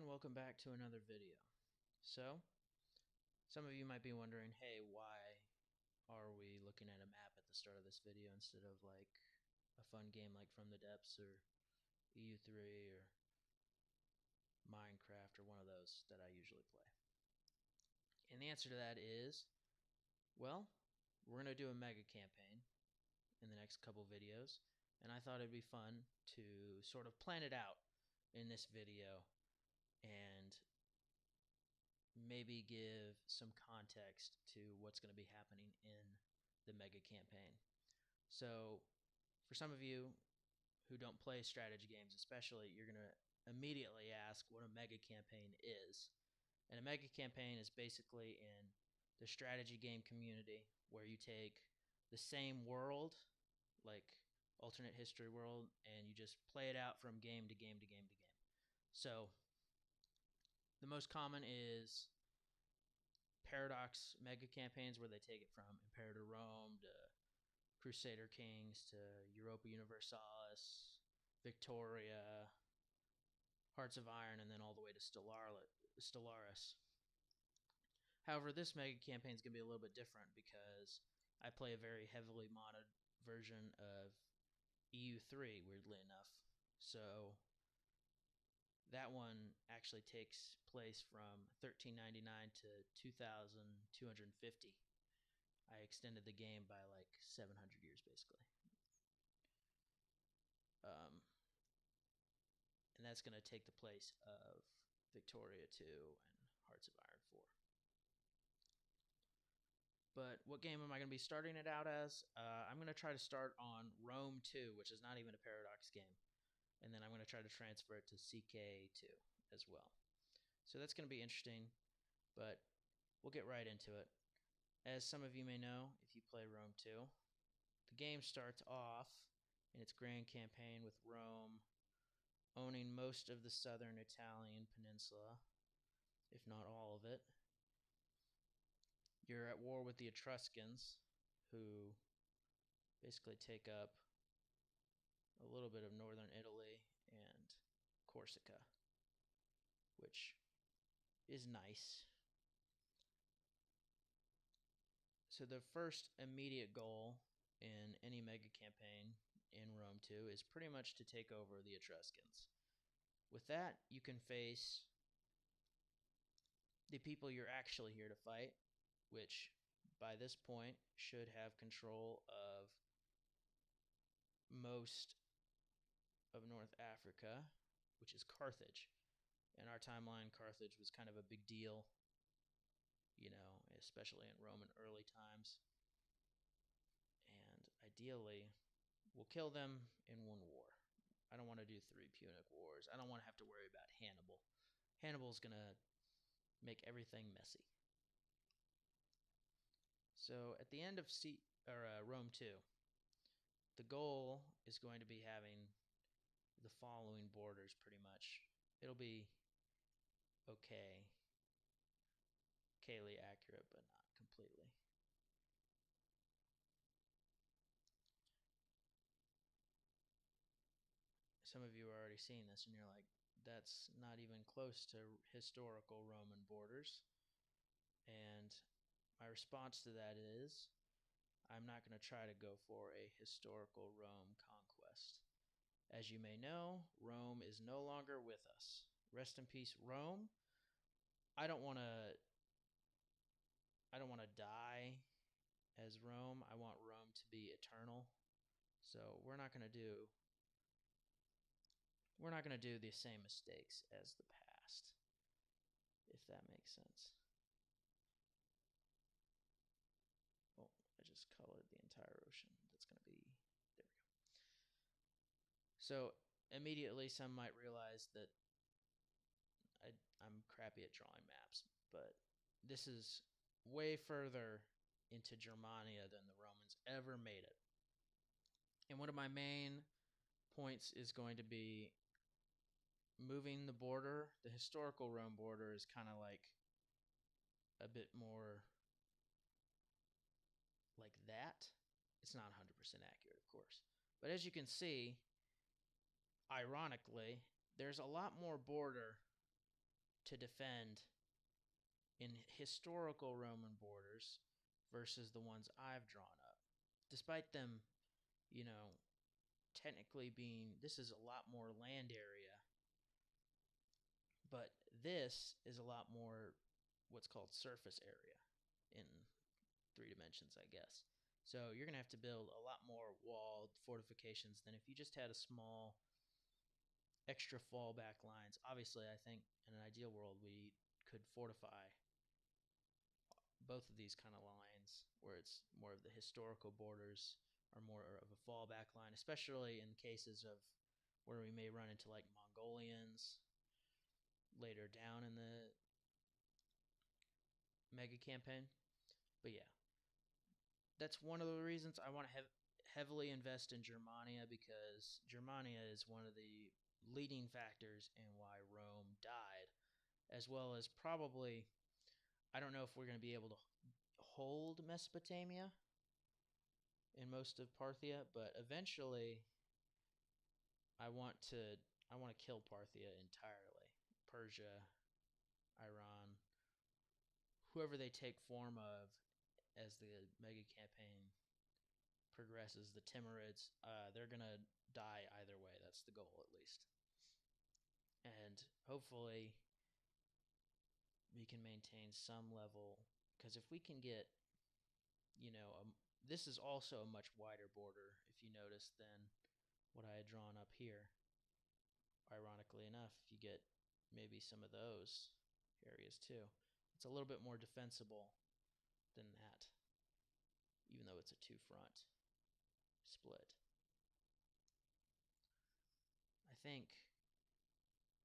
And welcome back to another video. So, some of you might be wondering, hey, why are we looking at a map at the start of this video instead of like a fun game like From the Depths or EU3 or Minecraft or one of those that I usually play? And the answer to that is, well, we're going to do a mega campaign in the next couple videos, and I thought it'd be fun to sort of plan it out in this video and maybe give some context to what's going to be happening in the mega campaign. So, for some of you who don't play strategy games, especially, you're going to immediately ask what a mega campaign is. And a mega campaign is basically in the strategy game community where you take the same world, like alternate history world, and you just play it out from game to game to game to game. So, the most common is Paradox mega campaigns where they take it from Imperator Rome to Crusader Kings to Europa Universalis, Victoria, Hearts of Iron, and then all the way to Stellaris. However, this mega campaign is going to be a little bit different because I play a very heavily modded version of EU3, weirdly enough. So that one actually takes place from 1399 to 2250. I extended the game by like 700 years, basically. And that's going to take the place of Victoria 2 and Hearts of Iron 4. But what game am I going to be starting it out as? I'm going to try to start on Rome 2, which is not even a Paradox game. And then I'm going to try to transfer it to CK2 as well. So that's going to be interesting, but we'll get right into it. As some of you may know, if you play Rome 2, the game starts off in its grand campaign with Rome owning most of the southern Italian peninsula, if not all of it. You're at war with the Etruscans, who basically take up a little bit of northern Italy and Corsica, which is nice. So the first immediate goal in any mega campaign in Rome 2 is pretty much to take over the Etruscans. With that, you can face the people you're actually here to fight, which by this point should have control of most of North Africa, which is Carthage. In our timeline, Carthage was kind of a big deal, especially in Roman early times. And ideally, we'll kill them in one war. I don't want to do 3 Punic Wars. I don't want to have to worry about Hannibal. Hannibal's going to make everything messy. So at the end of Rome 2, the goal is going to be having the following borders pretty much. It'll be okayly accurate, but not completely. Some of you are already seeing this and you're like, that's not even close to historical Roman borders. And my response to that is, I'm not going to try to go for a historical Rome conquest. As you may know, Rome is no longer with us. Rest in peace, Rome. I don't want to die as Rome. I want Rome to be eternal. So we're not going to do the same mistakes as the past, if that makes sense. Oh, I just colored the entire ocean. That's going to be, there we go. So immediately some might realize that I'm crappy at drawing maps, but this is way further into Germania than the Romans ever made it. And one of my main points is going to be moving the border. The historical Rome border is kind of like a bit more like that. It's not 100% accurate, of course. But as you can see, ironically, there's a lot more border to defend in historical Roman borders versus the ones I've drawn up. Despite them, you know, technically being, this is a lot more land area, but this is a lot more what's called surface area in 3 dimensions, I guess. So you're going to have to build a lot more walled fortifications than if you just had a small extra fallback lines. Obviously, I think in an ideal world we could fortify both of these kind of lines where it's more of the historical borders are more of a fallback line, especially in cases of where we may run into like Mongolians later down in the mega campaign. But yeah, that's one of the reasons I want to heavily invest in Germania, because Germania is one of the leading factors in why Rome died, as well as probably, I don't know if we're going to be able to hold Mesopotamia in most of Parthia, but eventually I want to kill Parthia entirely. Persia, Iran, whoever they take form of as the mega campaign progresses, the Timurids, they're going to die either way. That's the goal, at least. And hopefully we can maintain some level, because if we can get, this is also a much wider border, if you notice, than what I had drawn up here. Ironically enough, if you get maybe some of those areas too, it's a little bit more defensible than that, even though it's a 2-front split. I think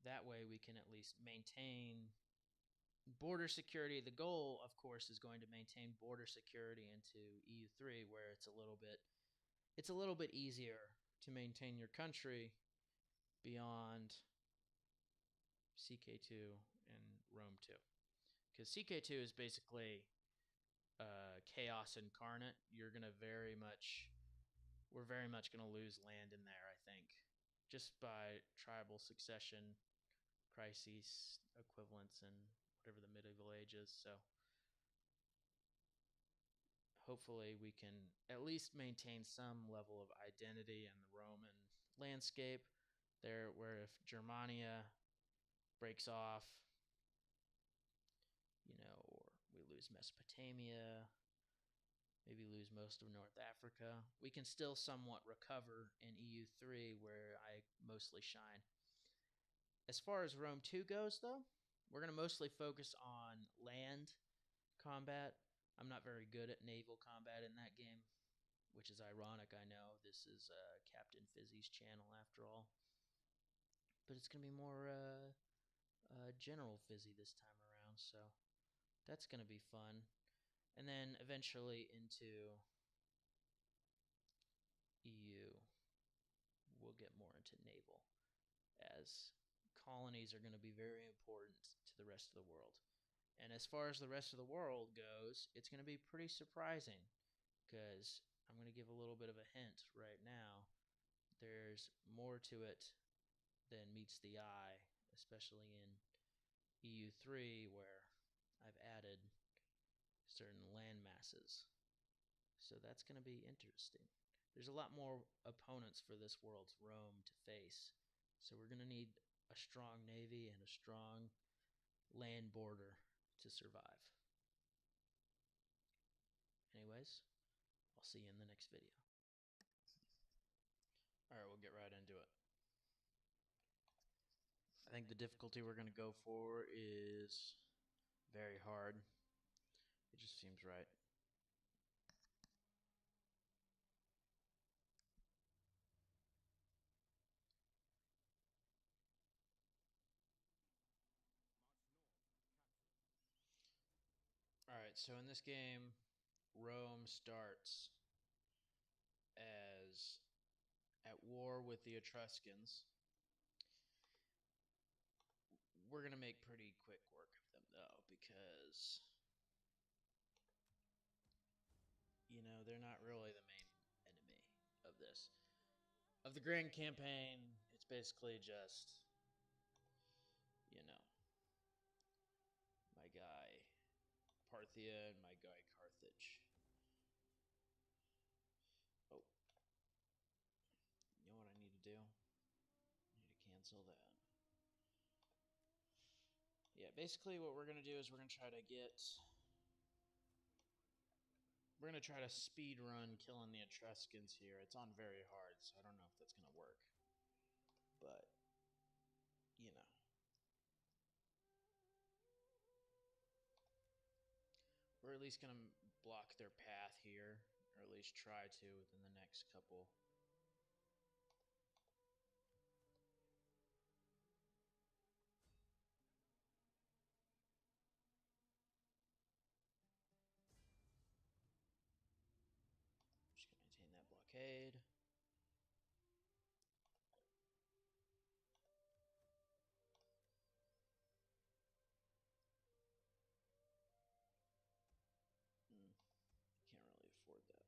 that way we can at least maintain border security. The goal, of course, is going to maintain border security into EU3, where it's a little bit easier to maintain your country beyond CK2 and Rome 2. Because CK2 is basically chaos incarnate. We're very much going to lose land in there, I think, just by tribal succession crises equivalents in whatever the medieval age is. So hopefully we can at least maintain some level of identity in the Roman landscape there, where if Germania breaks off, or we lose Mesopotamia, maybe lose most of North Africa, we can still somewhat recover in EU3, where I mostly shine. As far as Rome 2 goes, though, we're going to mostly focus on land combat. I'm not very good at naval combat in that game, which is ironic, I know. This is Captain Fizzy's channel, after all. But it's going to be more General Fizzy this time around, so that's going to be fun. And then eventually into EU, we'll get more into naval, as colonies are going to be very important to the rest of the world. And as far as the rest of the world goes, it's going to be pretty surprising, because I'm going to give a little bit of a hint right now. There's more to it than meets the eye, especially in EU3, where I've added certain land masses. So that's going to be interesting. There's a lot more opponents for this world's Rome to face. So we're going to need a strong navy and a strong land border to survive. Anyways, I'll see you in the next video. Alright, we'll get right into it. I think the difficulty we're going to go for is very hard. It just seems right. Alright, so in this game, Rome starts as at war with the Etruscans. We're going to make pretty quick work of them, though, because, they're not really the main enemy of this. Of the Grand Campaign, it's basically just, Parthia and my guy Carthage. Oh. You know what I need to do? I need to cancel that. Yeah, basically what we're going to do is we're going to try to speed run killing the Etruscans here. It's on very hard, so I don't know if that's going to work. But, you know. We're at least going to block their path here, or at least try to within the next couple. Just going to maintain that blockade. Can't really afford that.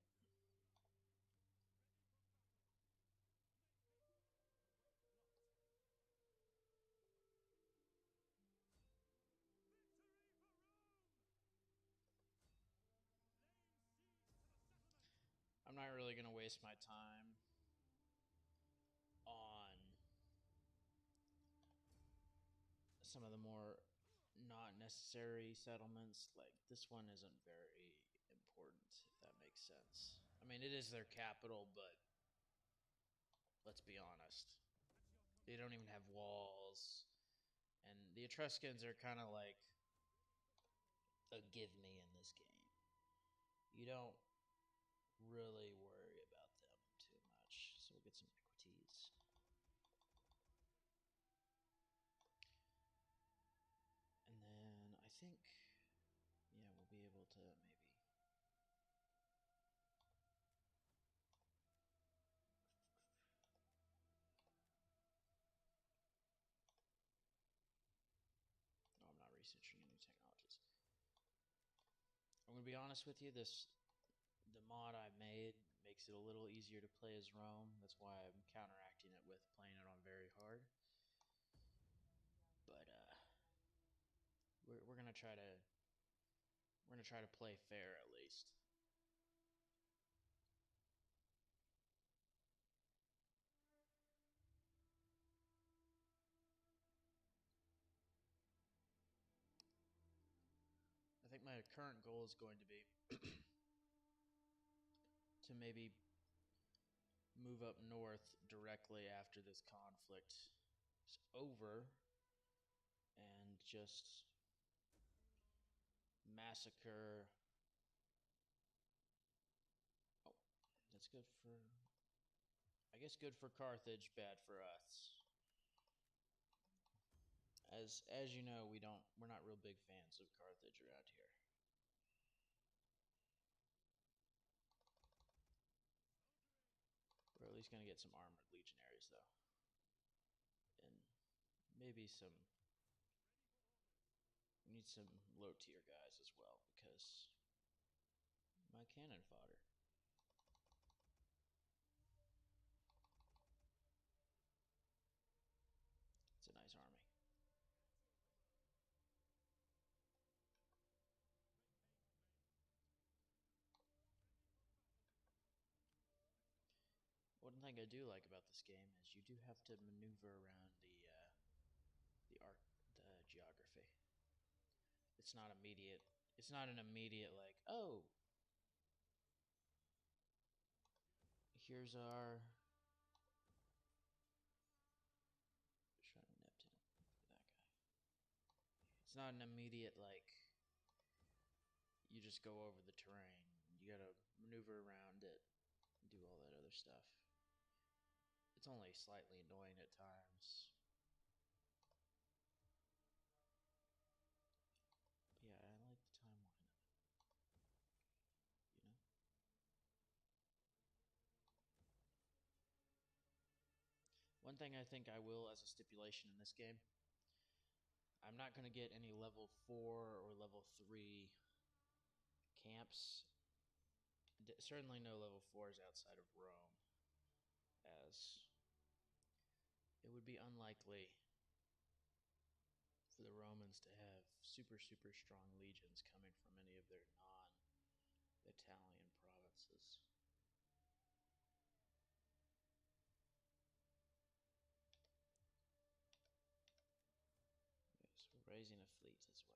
I'm not really going to waste my time on some of the more not necessary settlements. Like, this one isn't very important, if that makes sense. I mean, it is their capital, but let's be honest. They don't even have walls. And the Etruscans are kind of like a give me in this game. You don't really worry about them too much. So we'll get some equities. And then I think, yeah, we'll be able to maybe... No, I'm not researching new technologies. I'm going to be honest with you, the mod I made makes it a little easier to play as Rome. That's why I'm counteracting it with playing it on very hard. But we're gonna try to play fair at least. I think my current goal is going to be to maybe move up north directly after this conflict is over and just massacre. Oh, that's good for, I guess, good for Carthage, bad for us. As you know, we're not real big fans of Carthage around here. We're at least going to get some armored legionaries, though. And maybe some... We need some low-tier guys as well, because my cannon fodder. It's a nice army. One thing I do like about this game is you do have to maneuver around the geography. It's not immediate. It's not an immediate like, oh, here's our Shrine of Neptune. Look at that guy. It's not an immediate like you just go over the terrain. You gotta maneuver around it, do all that other stuff. It's only slightly annoying at times. But yeah, I like the timeline of it. You know? One thing I think I will as a stipulation in this game, I'm not going to get any level 4 or level 3 camps. Certainly no level 4s outside of Rome, as it would be unlikely for the Romans Romans to have super strong legions coming from any of their non-Italian provinces. Yes, we're raising a fleet as well.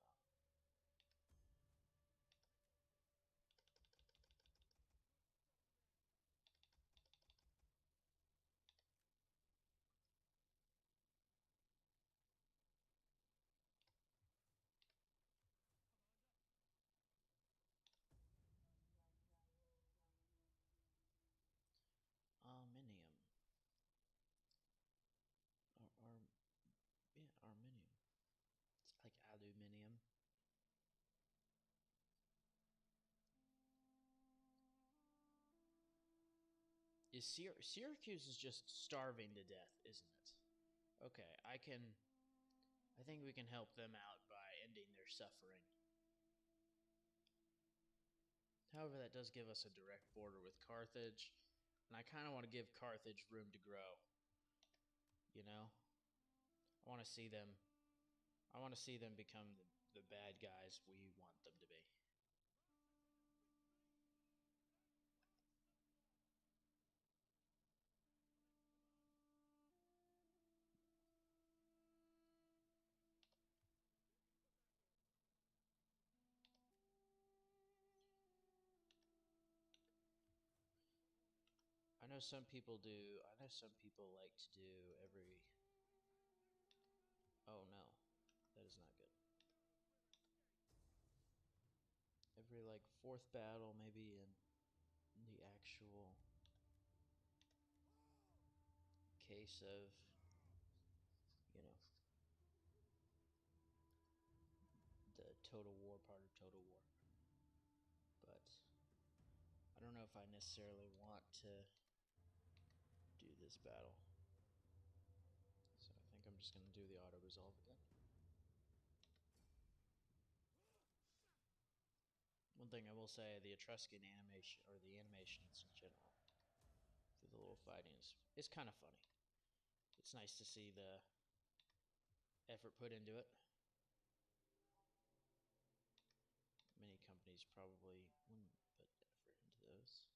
Arminium. Yeah, Arminium. It's like aluminium. Syracuse is just starving to death, isn't it? Okay, I think we can help them out by ending their suffering. However, that does give us a direct border with Carthage, and I kind of want to give Carthage room to grow. You know? I want to see them become the bad guys we want them to be. I know some people like to do every... Oh no, that is not good. Every like fourth battle, maybe in the actual case of, you know, the Total War part of Total War. But I don't know if I necessarily want to do this battle. So I think I'm just going to do the auto resolve again. One thing I will say, the Etruscan animation, or the animations in general, for the little fighting is kind of funny. It's nice to see the effort put into it. Many companies probably wouldn't put effort into those,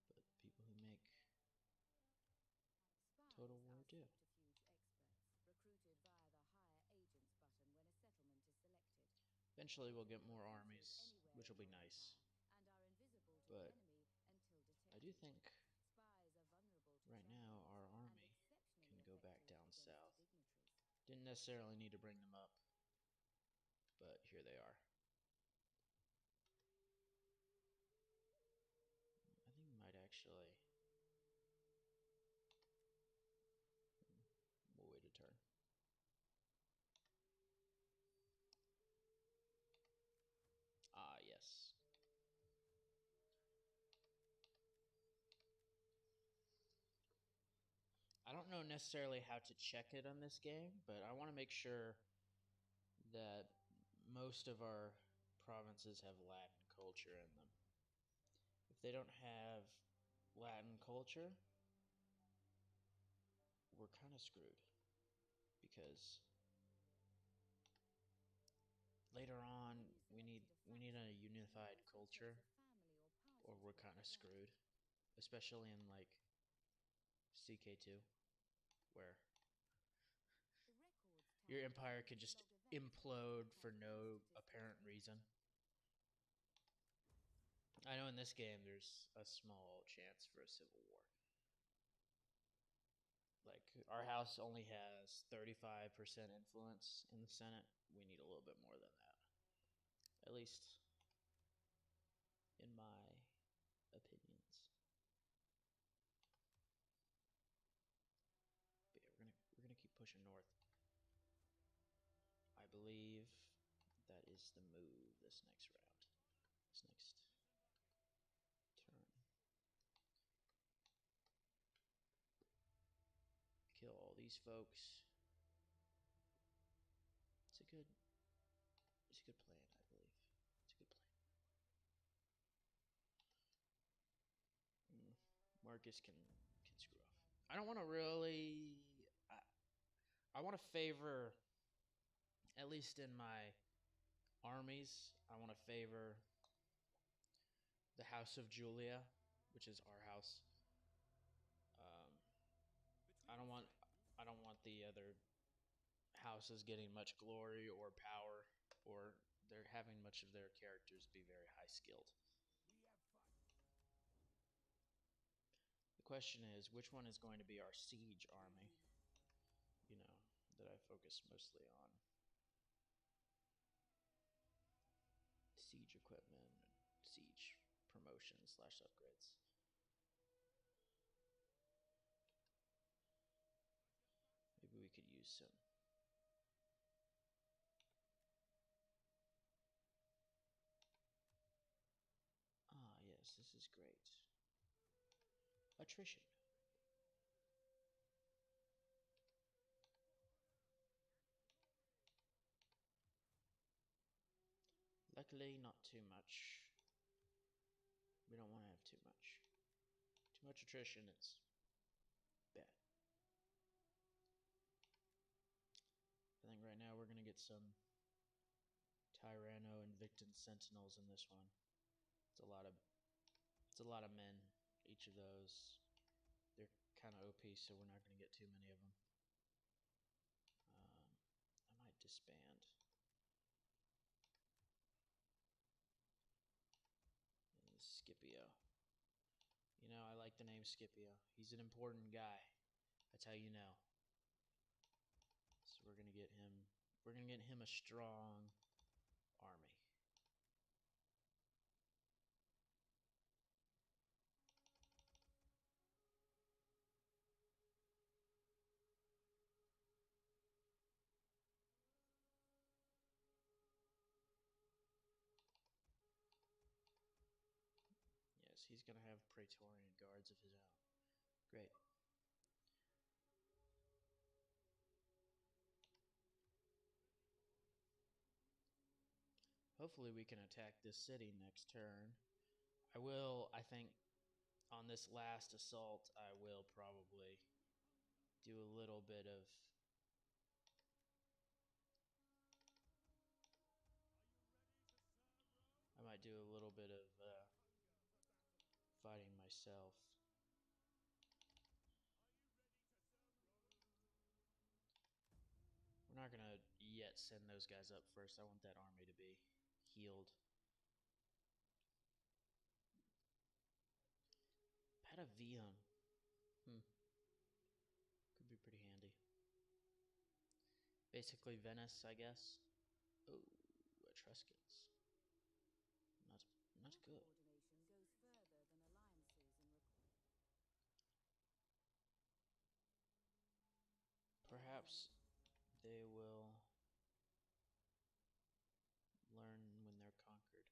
but people who make Total War do. Eventually we'll get more armies, which will be nice. But I do think right now our army can go back down south. Didn't necessarily need to bring them up, but here they are. I think we might actually... We'll wait a turn. Ah, yes. I don't know necessarily how to check it on this game, but I want to make sure that most of our provinces have Latin culture in them. If they don't have Latin culture, we're kind of screwed, because later on we need a unified culture, or we're kind of screwed, especially in like CK2, where your empire could just implode for no apparent reason. I know in this game there's a small chance for a civil war. Like, our house only has 35% influence in the Senate. We need a little bit more than that. At least in my opinions. But yeah, we're gonna keep pushing north. I believe that is the move this next round. This next turn. Kill all these folks. It's a good plan, I believe. It's a good plan. Marcus can screw off. I don't want to really... I want to favor at least in my armies, I want to favor the House of Julia, which is our house. I don't want the other houses getting much glory or power, or they're having much of their characters be very high skilled. The question is, which one is going to be our siege army? You know, that I focus mostly on. Siege equipment and siege promotions / upgrades. Maybe we could use some. Ah, yes, this is great. Attrition. Luckily, not too much. We don't want to have too much. Too much attrition is bad. I think right now we're going to get some Tyranno and Victon Sentinels in this one. It's a lot of men, each of those. They're kind of OP, so we're not going to get too many of them. I might disband. Scipio. You know, I like the name Scipio. He's an important guy. That's how you know. So we're gonna get him a strong army. Yes, he's gonna have Praetorian guards of his own. Great. Hopefully we can attack this city next turn. I think, on this last assault, I will probably do a little bit of I might do a little bit of fighting myself. We're not gonna yet send those guys up first. I want that army to be healed. Patavium. Could be pretty handy. Basically Venice, I guess. Oh, Etruscans. Not good. Perhaps they will learn when they're conquered.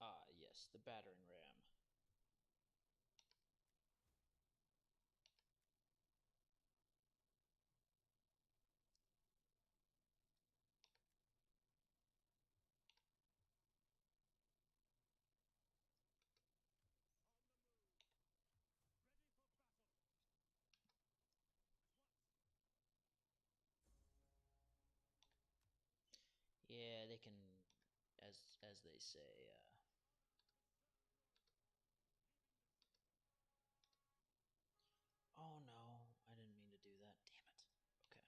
Ah, yes, the battering ram. Yeah, they can, as they say, oh no, I didn't mean to do that. Damn it. Okay.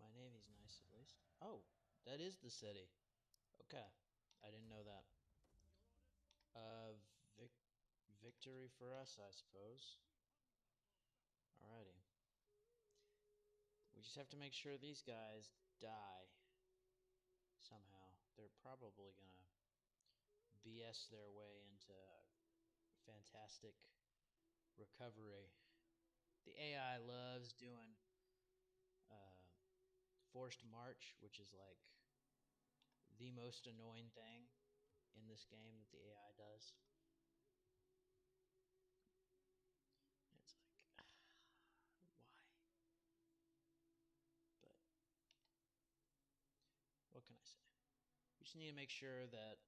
My navy's nice, at least. Oh, that is the city. Okay. I didn't know that. Vic victory for us, I suppose. Alrighty. We just have to make sure these guys die somehow. They're probably gonna BS their way into fantastic recovery. The AI loves doing forced march, which is like the most annoying thing in this game that the AI does. It's like, why? But what can I say? We just need to make sure that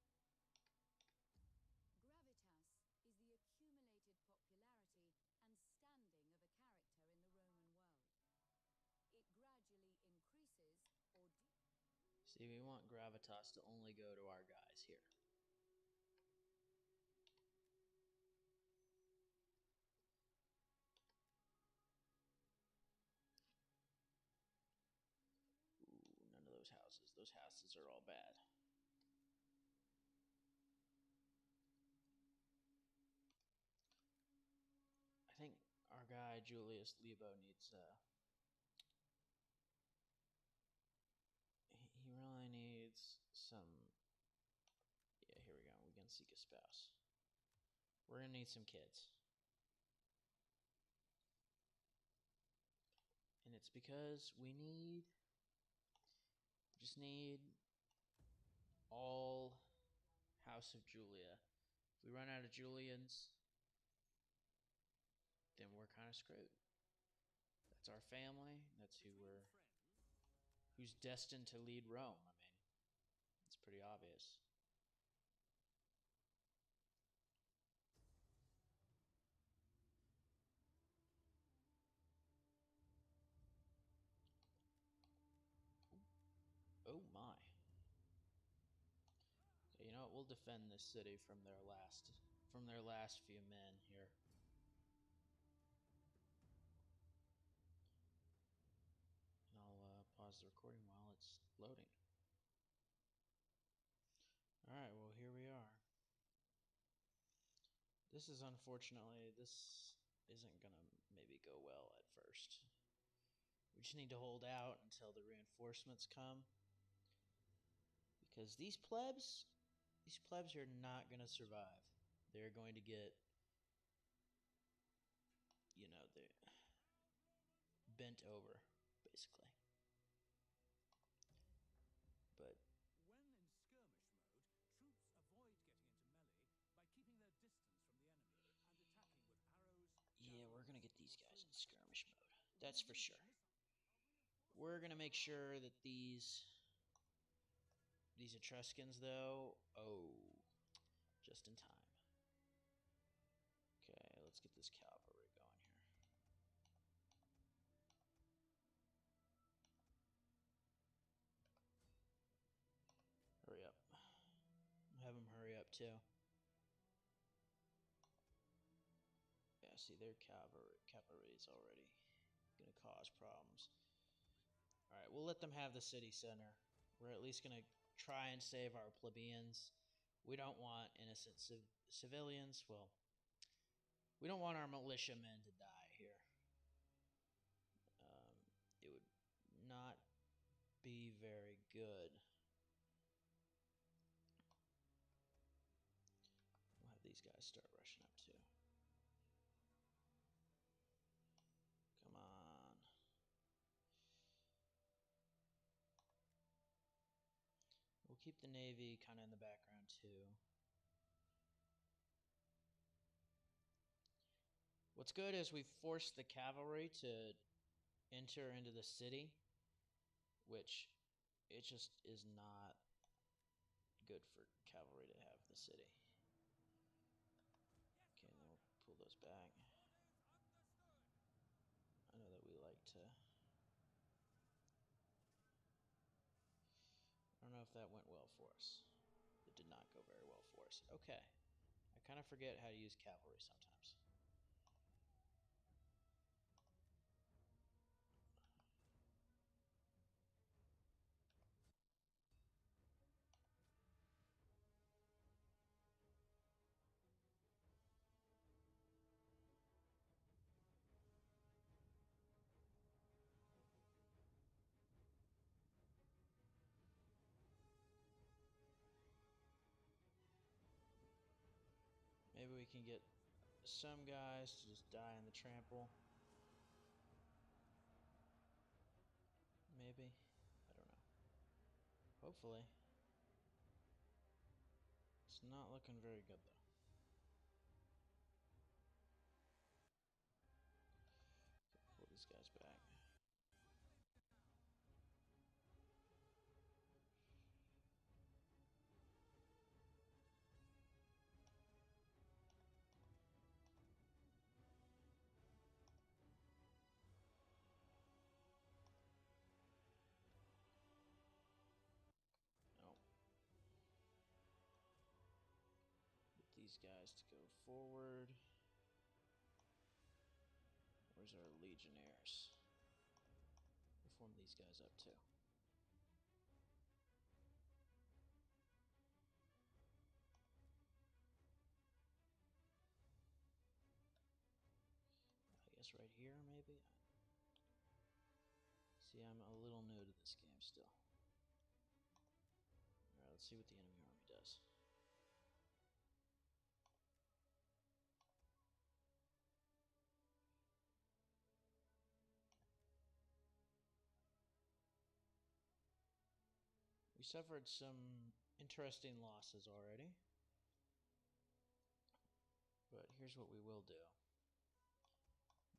Gravitas is the accumulated popularity and standing of a character in the Roman world. It gradually increases or see, we want gravitas to only go to our guys here. Ooh, none of those houses. Those houses are all bad. I think our guy Julius Lebo needs he really needs some. Yeah, here we go. We can seek a spouse. We're gonna need some kids. And it's because we just need all House of Julia. If we run out of Julians, then we're kind of screwed. That's our family. That's who's destined to lead Rome. I mean, it's pretty obvious. Oh my. Okay, you know what? We'll defend this city from their last few men here. And I'll pause the recording while it's loading. Alright, well, here we are. This isn't gonna maybe go well at first. We just need to hold out until the reinforcements come. Because these plebs are not gonna survive. They're going to get, they're bent over, basically. But when in skirmish mode, troops avoid getting into melee by keeping their distance from the enemy and attacking with arrows. Yeah, we're gonna get these guys in skirmish mode. That's for sure. We're gonna make sure that these Etruscans, though, just in time. Okay, let's get this cavalry going here. Hurry up. Have them hurry up, too. Yeah, see, their cavalry is already gonna cause problems. Alright, we'll let them have the city center. We're at least gonna try and save our plebeians. We don't want innocent civilians. Well, we don't want our militiamen to die here. It would not be very good. We'll have these guys start rushing up too. Come on. We'll keep the Navy kind of in the background too. What's good is we've forced the cavalry to enter into the city, which it just is not good for cavalry to have the city. Okay, and then we'll pull those back. I know that we like to... I don't know if that went well for us. It did not go very well for us. Okay. I kind of forget how to use cavalry sometimes. Maybe we can get some guys to just die in the trample. Maybe. I don't know. Hopefully. It's not looking very good, though. Pull these guys back. No. Get these guys to go forward. Where's our legionnaires? We'll form these guys up too. I guess right here, maybe? See, I'm a little new to this game still. Alright, let's see what the enemy army does. We suffered some interesting losses already. But here's what we will do.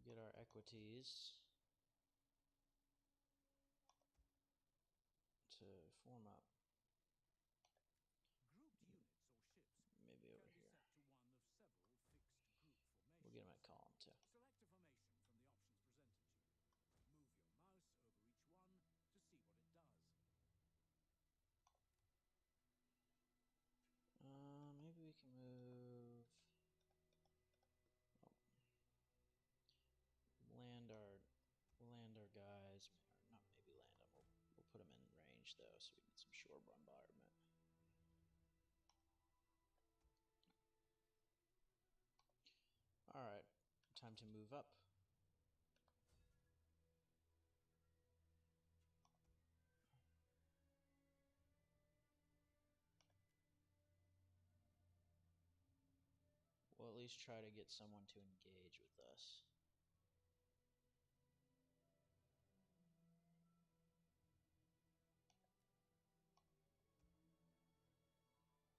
Get our equities to form up. Grouped units or ships Maybe can over be here. set to one of several fixed group formations. We'll get them at column too. Select a formation from the options presented to you. Move your mouse over each one to see what it does. Maybe we can move. Oh. We'll land our guys, or not maybe land them. We'll put them in range though, so we get some shore bombardment. All right, time to move up. We'll at least try to get someone to engage with us.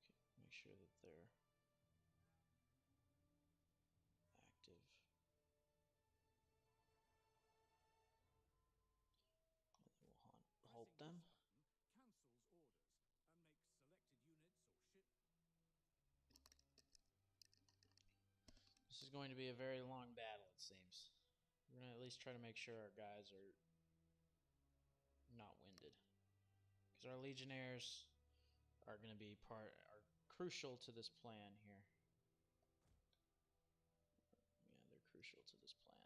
Okay, make sure that they're active. And then we'll halt them. Pressing this button cancels orders and makes selected units or ship. This is going to be a very long battle, it seems. We're going to at least try to make sure our guys are not winded. Because our legionnaires are going to be are crucial to this plan here. Yeah, they're crucial to this plan.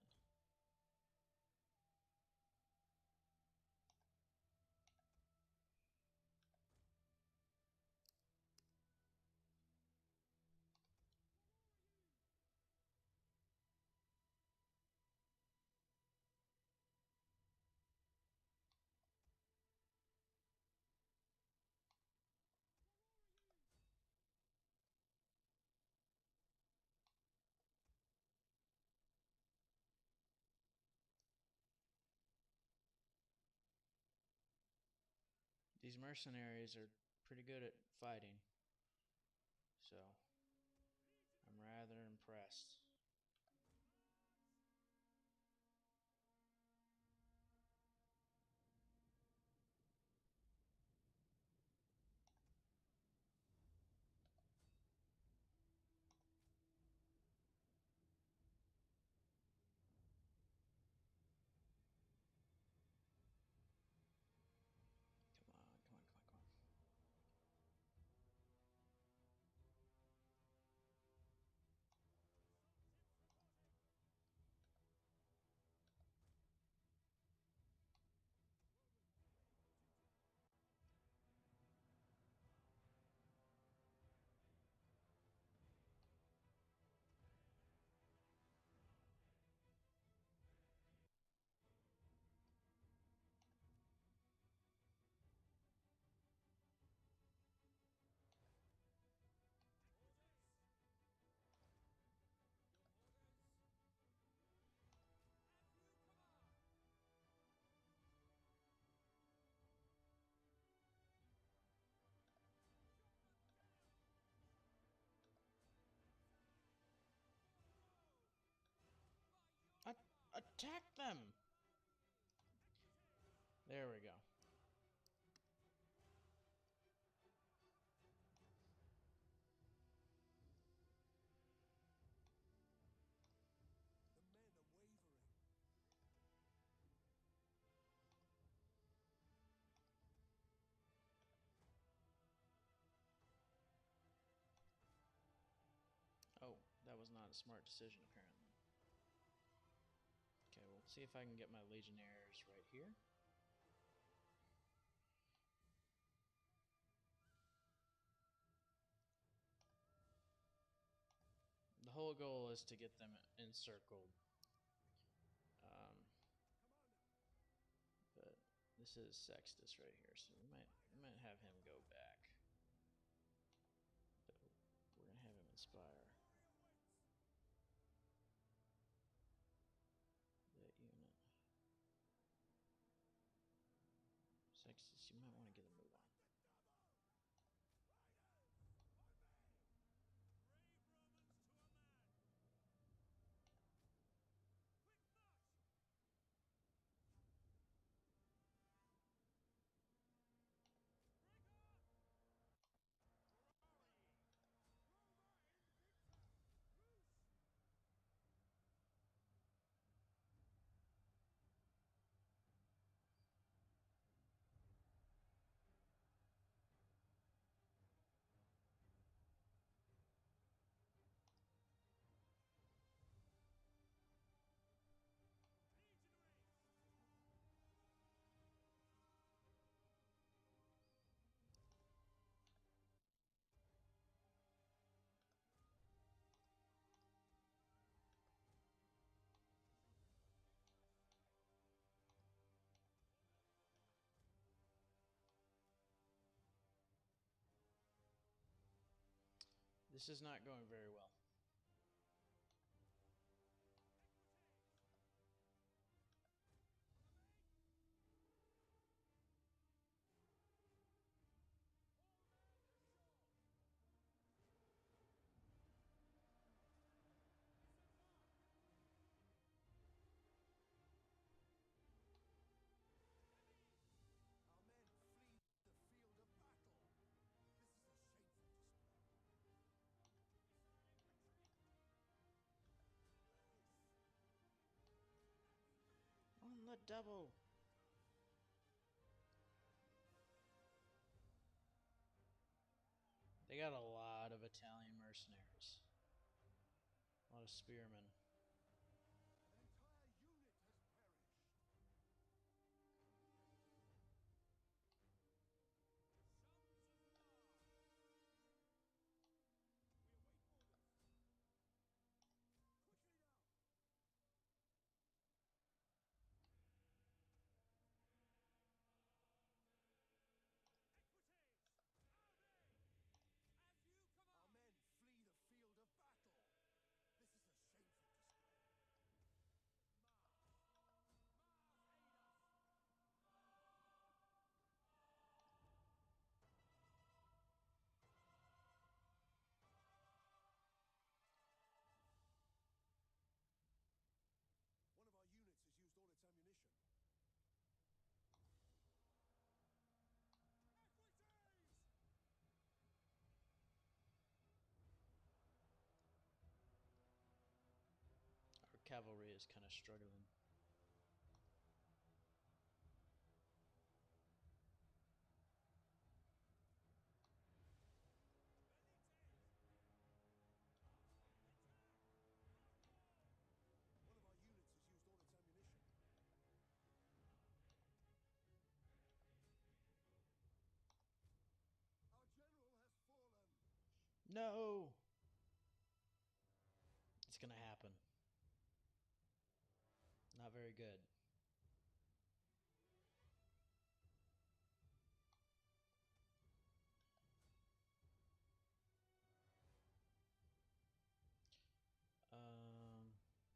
These mercenaries are pretty good at fighting, so I'm rather impressed. Come on, come on, come on, come on. Attack them! There we go. The men are wavering. Oh, that was not a smart decision, apparently. Okay, we'll see if I can get my legionnaires right here. The whole goal is to get them encircled. But this is Sextus right here, so we might have him go back. But we're gonna have him inspire that unit. Sextus, you might want to get a move on. Brave Romans to a man. Quick march. Break on. Where are ye? Roma invicta. Loose. Legionaries. This is not going very well. Our men flee the field of battle. This is a shameful display. On the double! They got a lot of Italian mercenaries. A lot of spearmen. An entire unit has perished. Sons of Mars. We await orders. Quickly now. Equites! Arme! As you command! Our men flee the field of battle. This is a shameful display. Mars! Mars, aid us! One of our units has used all its ammunition. Equites! Our cavalry is kind of struggling. One of our units has used all its ammunition. Our general has fallen. No! It's gonna happen. Not very good.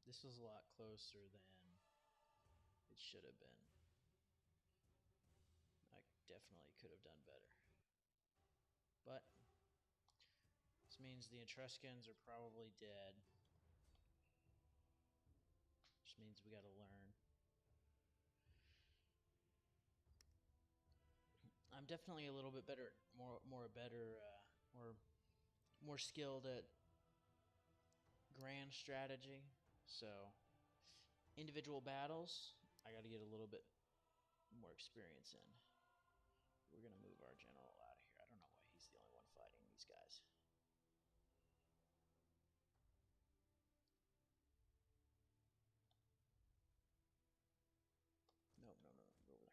This was a lot closer than it should have been. I definitely could have done better. But this means the Etruscans are probably dead. Which means methods we got to learn. I'm definitely a little bit better, more skilled at grand strategy. So individual battles, I got to get a little bit more experience in. We're gonna move our general out of here. I don't know why he's the only one fighting these guys. No, go over there.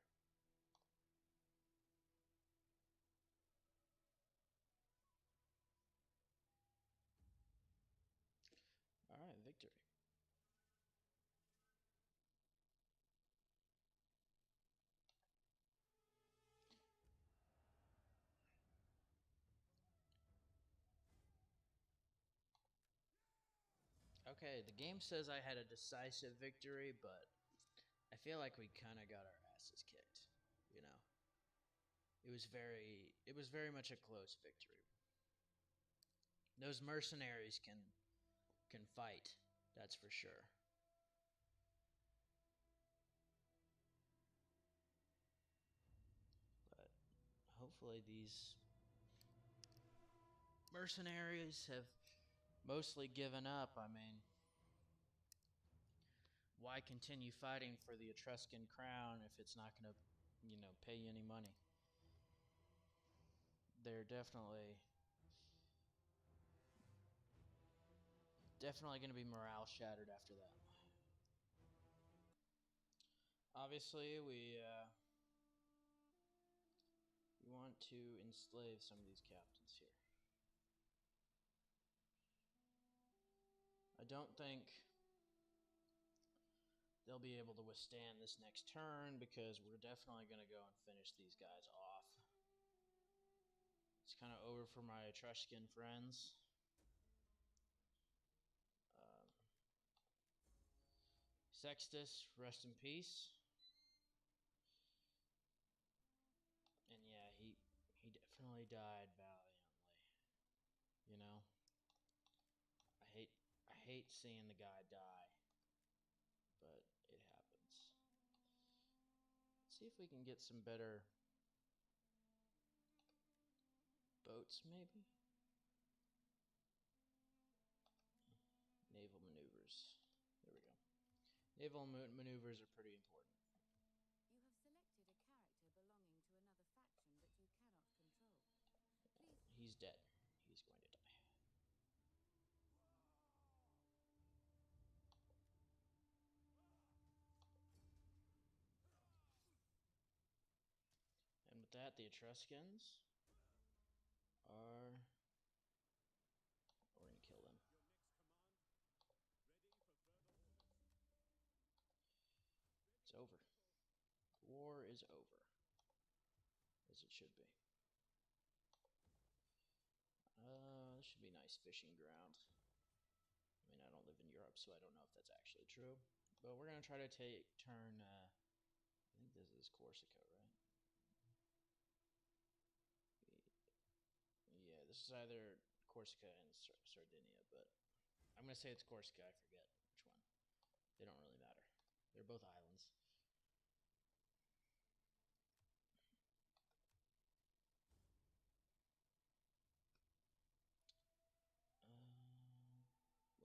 All right, victory. Okay, the game says I had a decisive victory, but I feel like we kind of got our asses kicked, you know. It was very much a close victory. Those mercenaries can fight, that's for sure. But hopefully these mercenaries have mostly given up. I mean, why continue fighting for the Etruscan crown if it's not going to, pay you any money? They're definitely going to be morale shattered after that. Obviously, we want to enslave some of these captains here. I don't think they'll be able to withstand this next turn because we're definitely going to go and finish these guys off. It's kind of over for my Etruscan friends. Sextus, rest in peace. And yeah, he definitely died valiantly. You know, I hate seeing the guy die, but it happens. Let's see if we can get some better boats, maybe. Naval maneuvers. There we go. Naval maneuvers are pretty important. You have selected a character belonging to another faction that you cannot control. Please. He's dead. He's going to die. And with that, the Etruscans are... We're going to kill them. It's over. War is over. As it should be. This should be a nice fishing ground. I mean, I don't live in Europe, so I don't know if that's actually true. But we're going to try to turn... I think this is Corsica, right? Yeah, this is either Corsica and Sardinia, but I'm going to say it's Corsica. I forget which one. They don't really matter. They're both islands.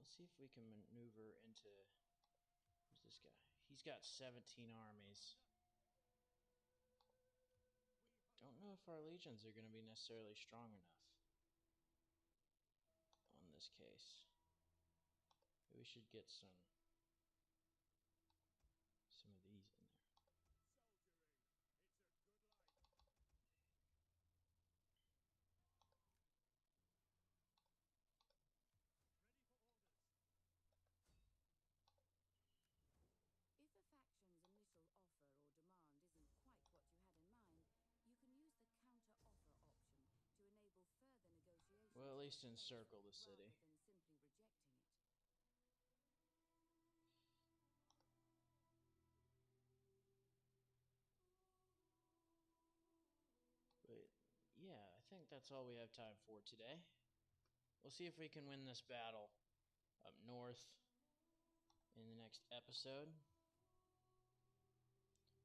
Let's see if we can maneuver into... Who's this guy? He's got 17 armies. Don't know if our legions are going to be necessarily strong enough on this case. We should get some of these in there. If a faction's initial offer or demand isn't quite what you had in mind, you can use the counter-offer option to enable further negotiations. Well, at least encircle the city. Rather than simply rejecting it. But yeah, I think that's all we have time for today. We'll see if we can win this battle up north. in the next episode.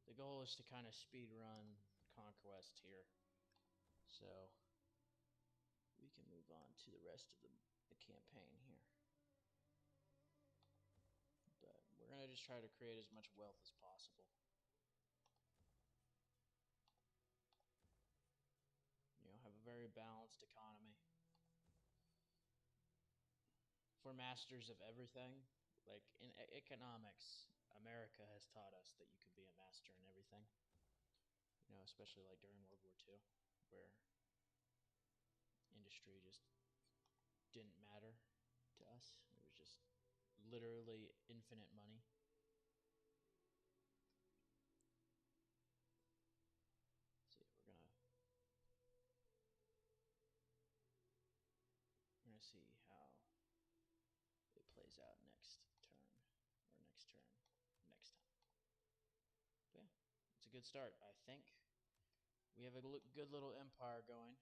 The goal is to kind of speed run Conquest here, so we can move on to the rest of the campaign here. But we're going to just try to create as much wealth as possible. You know, have a very balanced economy. If we're masters of everything, like in economics, America has taught us that you can be a master in everything. You know, especially like during World War II, where industry just didn't matter to us. It was just literally infinite money. See, we're gonna see how it plays out next turn, or next turn, next time. But yeah, it's a good start. I think we have a good little empire going.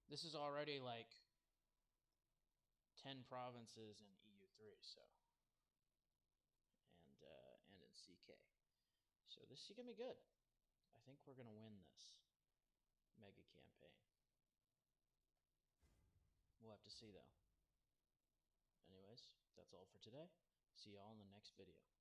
This is already like 10 provinces in EU3, so and in CK. So this is gonna be good. I think we're gonna win this mega campaign. We'll have to see though. Anyways, that's all for today. See y'all in the next video.